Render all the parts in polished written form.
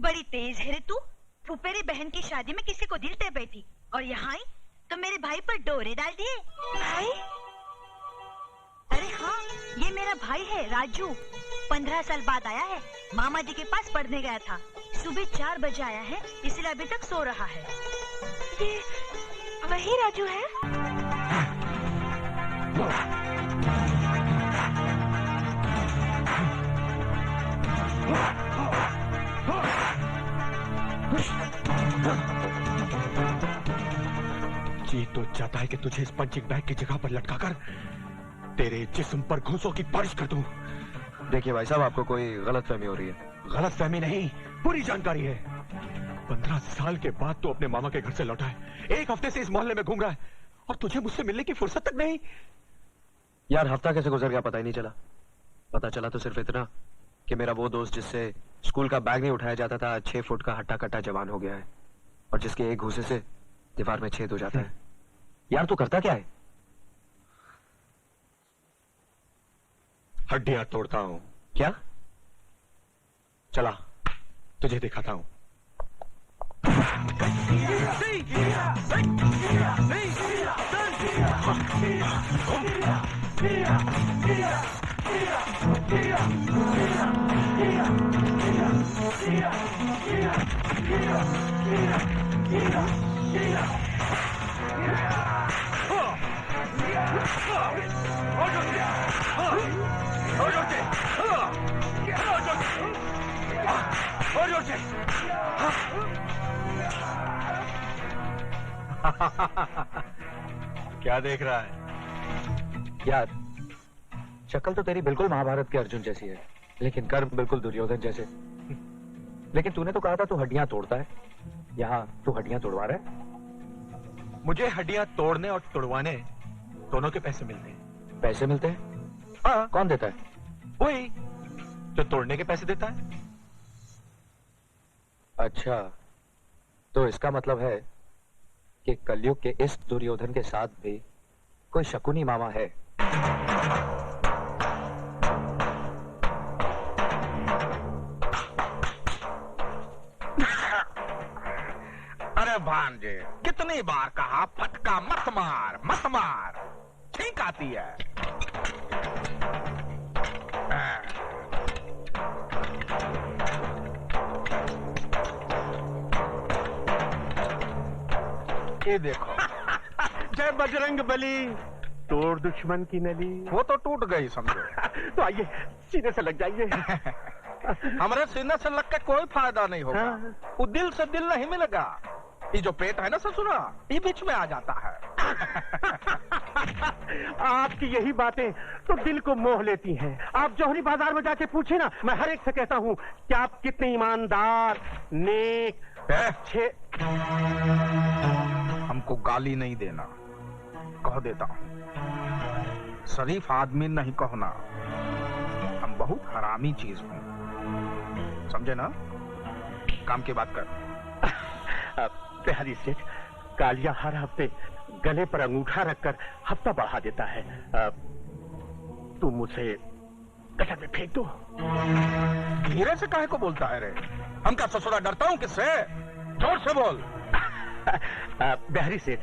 बड़ी तेज है रे तू। फुफेरी बहन की शादी में किसी को दिल दे बैठी और यहाँ आई तो मेरे भाई पर डोरे डाल दिए। भाई? अरे हाँ, ये मेरा भाई है राजू। 15 साल बाद आया है। मामा जी के पास पढ़ने गया था। सुबह 4 बजे आया है, इसलिए अभी तक सो रहा है। ये वही राजू है? जी तो चाहता है कि तुझे इस पंचिंग बैग की जगह पर लटकाकर तेरे जिस्म पर घूंसों की बारिश कर दूं। देखिए भाई साहब, आपको कोई गलतफहमी हो रही है। गलतफहमी नहीं, पूरी जानकारी है। 15 साल के बाद तू अपने मामा के घर से लौटा है। 1 हफ्ते से इस मोहल्ले में घूम रहा है और तुझे मुझसे मिलने की फुर्सत तक नहीं। यार हफ्ता कैसे गुजर गया पता ही नहीं चला। पता चला तो सिर्फ इतना कि मेरा वो दोस्त जिससे स्कूल का बैग नहीं उठाया जाता था 6 फुट का हट्टा कट्टा जवान हो गया है और जिसके एक घूसे से दीवार में छेद हो जाता है। यार तू करता क्या है? हड्डियां तोड़ता हूं। क्या? चला तुझे दिखाता हूं। क्या देख रहा है? यार शक्ल तो तेरी बिल्कुल महाभारत के अर्जुन जैसी है, लेकिन कर्म बिल्कुल दुर्योधन जैसे। लेकिन तूने तो कहा था तू हड्डियां तोड़ता है, यहाँ तू हड्डियां तोड़वा रहा है? मुझे हड्डियां तोड़ने और तुड़वाने दोनों के पैसे मिलते हैं। पैसे मिलते हैं? हाँ। कौन देता है? वही जो तोड़ने के पैसे देता है। अच्छा, तो इसका मतलब है कि कलयुग के इस दुर्योधन के साथ भी कोई शकुनी मामा है। अरे भांजे, कितनी बार कहा फटका मत मार मत मार, छींक आती है। ये देखो। जय बजरंग बली, तोड़ दुश्मन की नली। वो तो टूट गई समझो। तो आइए सीने से लग जाइए। हमारे सीने से लग के कोई फायदा नहीं होगा। हाँ। वो दिल से दिल नहीं मिलेगा। ये जो पेट है ना ससुरा, ये बीच में आ जाता है। आपकी यही बातें तो दिल को मोह लेती हैं। आप जौहरी बाजार में जाके पूछे ना, मैं हर एक से कहता हूँ कि आप कितने ईमानदार, नेक, अच्छे। हमको गाली नहीं देना, कह देता हूँ। शरीफ आदमी नहीं कहना। हम बहुत हरामी चीज हूँ, समझे ना? काम की बात कर। बिहारी सेठ, कालिया हर हफ्ते गले पर अंगूठा रखकर हफ्ता बढ़ा देता है। तुम मुझे गटर में फेंक दो। धीरे से काहे को बोलता है रे? हम क्या ससुरा डरता हूँ किससे? जोर से बोल। बिहारी सेठ,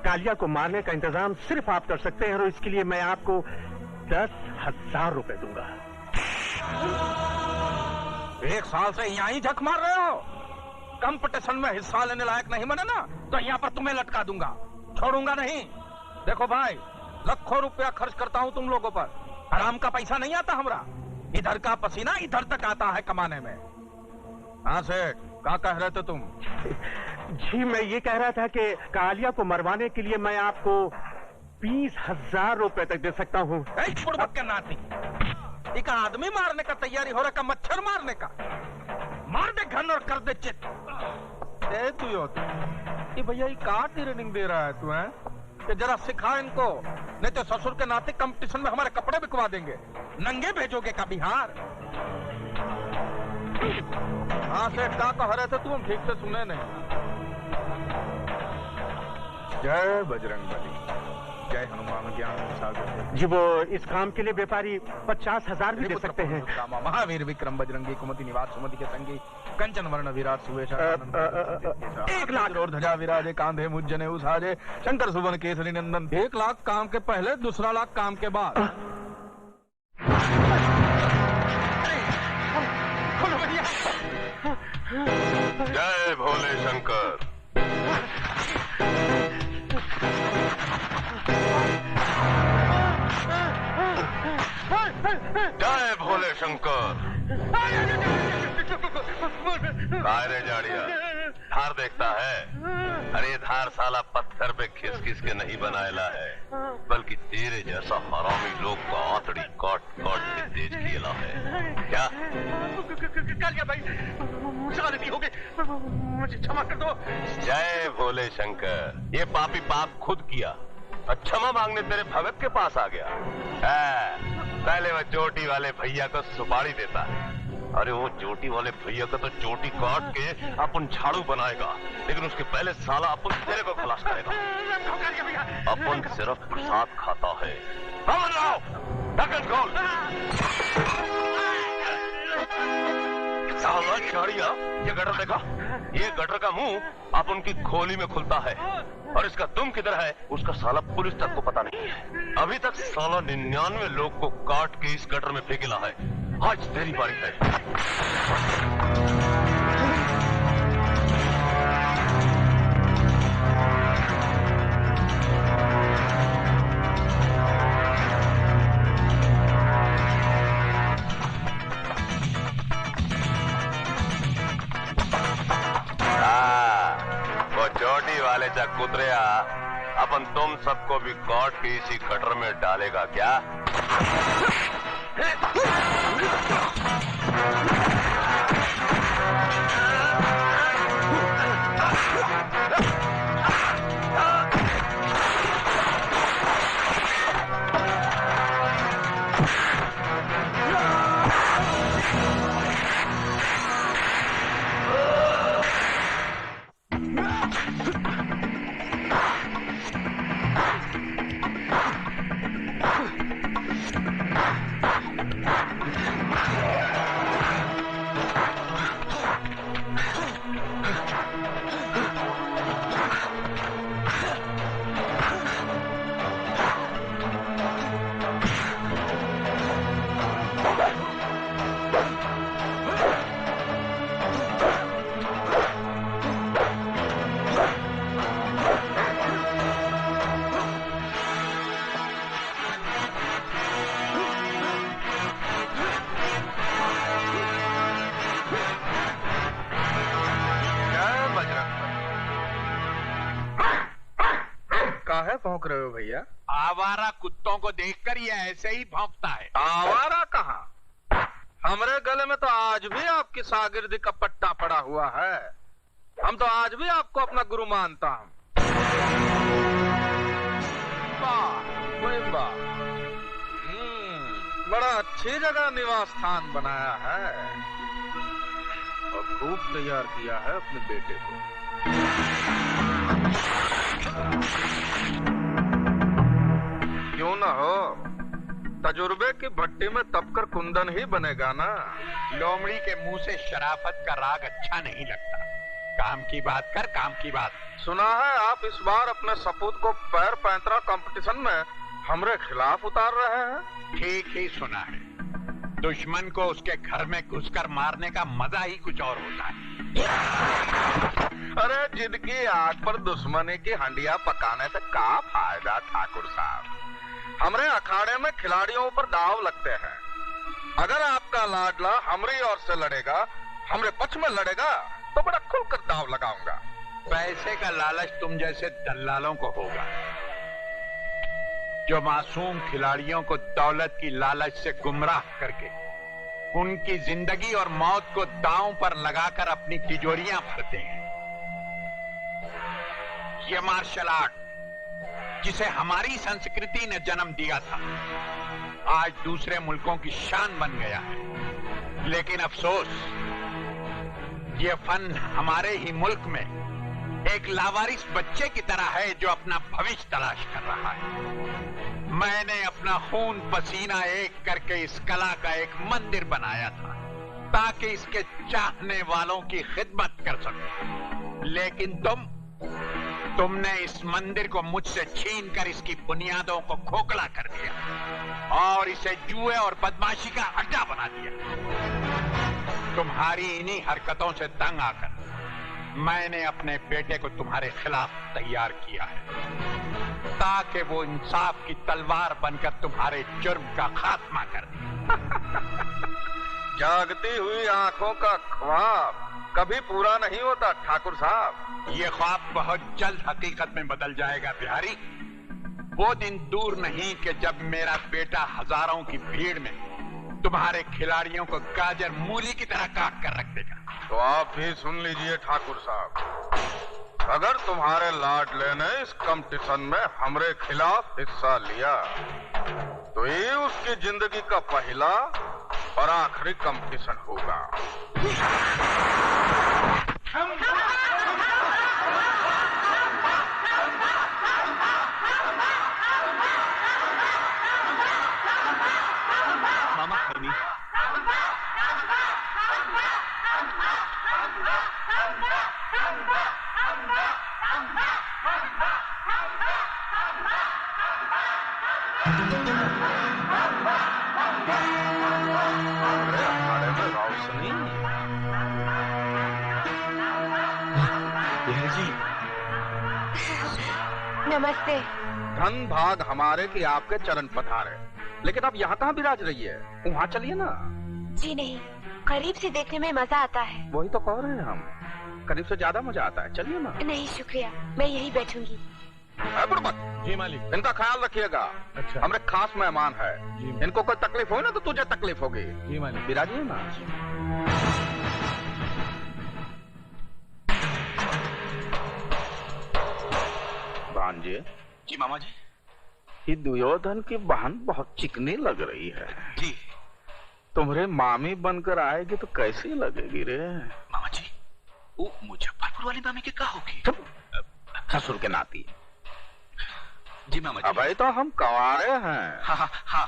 कालिया को मारने का इंतजाम सिर्फ आप कर सकते हैं और इसके लिए मैं आपको 10,000 रुपए दूंगा। 1 साल से यहाँ ही झक मार रहे हो। कंपटीशन में हिस्सा लेने लायक नहीं बने ना, तो यहाँ पर तुम्हें लटका दूंगा, छोड़ूंगा नहीं। देखो भाई, लाखों रुपया खर्च करता हूँ तुम लोगों पर। हराम का पैसा नहीं आता हमरा। इधर का पसीना इधर तक आता है कमाने में। हाँ सेठ, क्या कह रहे थे तुम? जी मैं ये कह रहा था कि कालिया को मरवाने के लिए मैं आपको 20,000 रुपए तक दे सकता हूँ। बुड़बक के नाती, एक आदमी मारने का तैयारी हो रहा का मच्छर मारने का? मार दे घन और कर दे चित। तू ये भैया ये का ट्रेनिंग दे रहा है तू? है कि जरा सिखा इनको, नहीं तो ससुर के नाते कंपटीशन में हमारे कपड़े बिकवा देंगे। नंगे भेजोगे का बिहार? हाँ सेठ, क्या कह रहे थे तुम? ठीक से सुने नहीं। जय बजरंग बली। जय हनुमान ज्ञान सागर। जी वो इस काम के लिए व्यापारी 50,000 भी दे सकते हैं। महावीर विक्रम बजरंगी कुमति निवास सुमति के संगी कंचन वर्ण विराट सुवेश 1,00,000 और ध्वजा विराजे कांधे मुज्जने उसाजे शंकर सुवन केसरी नंदन। 1,00,000 काम के पहले, दूसरा लाख काम के बाद। जय भोले शंकर। जय भोले शंकर। रे जाड़िया धार देखता है? अरे धार साला पत्थर पे खिस खिस के नहीं बनाएला है, बल्कि तेरे जैसा हरामी लोग का आंतड़ी काट काट के तेज किया है। क्या भाई मुझसे गलती हो गई, मुझे क्षमा कर दो। जय भोले शंकर। ये पापी पाप खुद किया और क्षमा मांगने तेरे भगत के पास आ गया है। पहले वह चोटी वाले भैया को सुपारी देता है। अरे वो चोटी वाले भैया का तो चोटी काट के अपन झाड़ू बनाएगा, लेकिन उसके पहले साला अपन तेरे को खलास करेगा। अपन सिर्फ प्रसाद खाता है। ढक्कन खोल। साला चाड़िया, ये गटर देखा? ये गटर का मुंह अपन की खोली में खुलता है, और इसका दुम किधर है उसका साला पुलिस तक को पता नहीं है। अभी तक साला 99 लोग को काट के इस गटर में फेंकेला है। आज तेरी बारी है। वो चोटी वाले जा कुतरिया अपन तुम सबको भी काट के इसी गटर में डालेगा क्या? काहे भौंक रहे हो भैया? आवारा कुत्तों को देखकर ये ऐसे ही भौंकता है। आवारा कहाँ? हमरे गले में तो आज भी आपकी शागिर्दी का पट्टा पड़ा हुआ है। हम तो आज भी आपको अपना गुरु मानता हूँ। बड़ा अच्छी जगह निवास स्थान बनाया है और खूब तैयार किया है अपने बेटे को। क्यों ना हो, तजुर्बे की भट्टी में तपकर कुंदन ही बनेगा ना। लोमड़ी के मुंह से शराफत का राग अच्छा नहीं लगता। काम की बात कर, काम की बात। सुना है आप इस बार अपने सपूत को पैर पैंतरा कंपटीशन में हमरे खिलाफ उतार रहे हैं? ठीक ही सुना है। दुश्मन को उसके घर में घुसकर मारने का मजा ही कुछ और होता है। अरे जिनकी आग पर दुश्मनी की हंडिया पकाने से क्या फायदा ठाकुर साहब। हमरे अखाड़े में खिलाड़ियों पर दाव लगते हैं। अगर आपका लाडला हमरी ओर से लड़ेगा, हमरे पक्ष में लड़ेगा, तो बड़ा खुलकर दाव लगाऊंगा। पैसे का लालच तुम जैसे दल्लालों को होगा, जो मासूम खिलाड़ियों को दौलत की लालच से गुमराह करके उनकी जिंदगी और मौत को दांव पर लगाकर अपनी तिजोरियां भरते हैं। ये मार्शल आर्ट जिसे हमारी संस्कृति ने जन्म दिया था, आज दूसरे मुल्कों की शान बन गया है। लेकिन अफसोस, ये फन हमारे ही मुल्क में एक लावारिस बच्चे की तरह है जो अपना भविष्य तलाश कर रहा है। मैंने अपना खून पसीना एक करके इस कला का एक मंदिर बनाया था ताकि इसके चाहने वालों की खिदमत कर सकूं। लेकिन तुमने इस मंदिर को मुझसे छीनकर इसकी बुनियादों को खोखला कर दिया और इसे जुए और बदमाशी का अड्डा बना दिया। तुम्हारी इन्हीं हरकतों से तंग आकर मैंने अपने बेटे को तुम्हारे खिलाफ तैयार किया है ताकि वो इंसाफ की तलवार बनकर तुम्हारे जुर्म का खात्मा कर दे। जागती हुई आंखों का ख्वाब कभी पूरा नहीं होता ठाकुर साहब। ये ख्वाब बहुत जल्द हकीकत में बदल जाएगा बिहारी। वो दिन दूर नहीं कि जब मेरा बेटा हजारों की भीड़ में तुम्हारे खिलाड़ियों को गाजर मूली की तरह काट कर रख देगा। तो आप भी सुन लीजिए ठाकुर साहब, अगर तुम्हारे लाडले ने इस कंपटीशन में हमरे खिलाफ हिस्सा लिया तो ये उसकी जिंदगी का पहला और आखिरी कंपटीशन होगा। मामा खैनी, नमस्ते। धन भाग हमारे कि आपके चरण पधारे। लेकिन अब यहाँ कहाँ विराज रही है? वहाँ चलिए ना। जी नहीं, करीब से देखने में मजा आता है। वही तो कह रहे हैं हम, करीब से ज्यादा मजा आता है। चलिए ना। नहीं शुक्रिया, मैं यहीं बैठूंगी। जी मालिक। इनका ख्याल रखिएगा। अच्छा। हमारे खास मेहमान है। जी। इनको कोई तकलीफ हो ना तो तुझे तकलीफ होगी। जी मालिक। विराजिए ना। भांजे। जी मामा जी। ये दुर्योधन की बहन बहुत चिकनी लग रही है। जी तुम्हारे मामी बनकर आएगी तो कैसी लगेगी रे? मामा जी, वो मुजफ्फरपुर वाली मामी की क्या होगी? ससुर के नाती। जी मामा जी। अबे तो हम कवारे हैं। हाँ हाँ हाँ।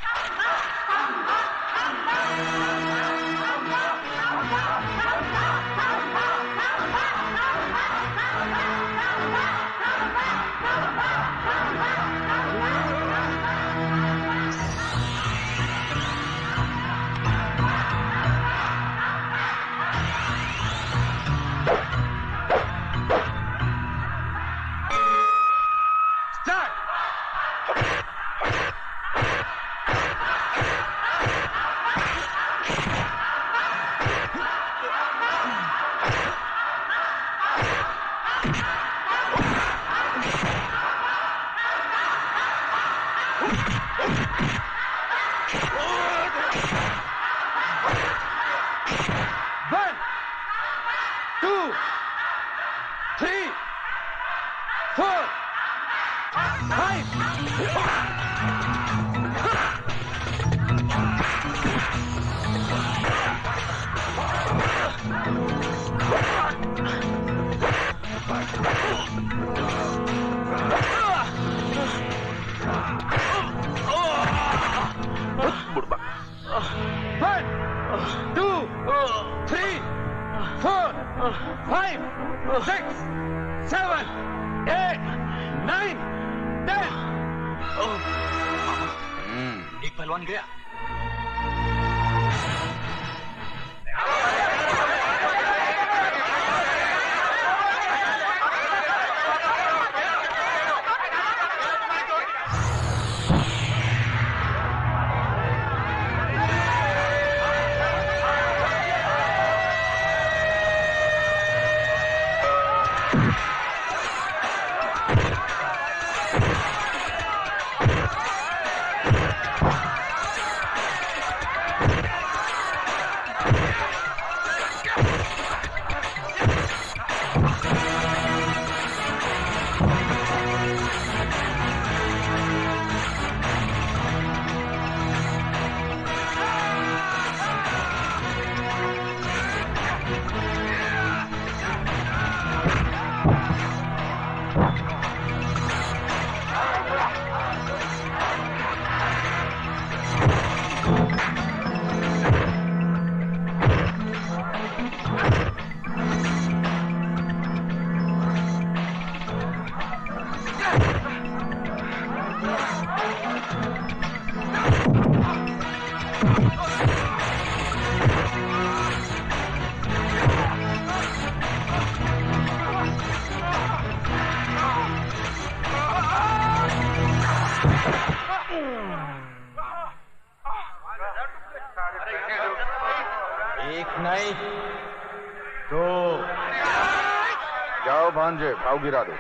एक पहलवान गया। जाओ भांजे, भाव गिरा दो।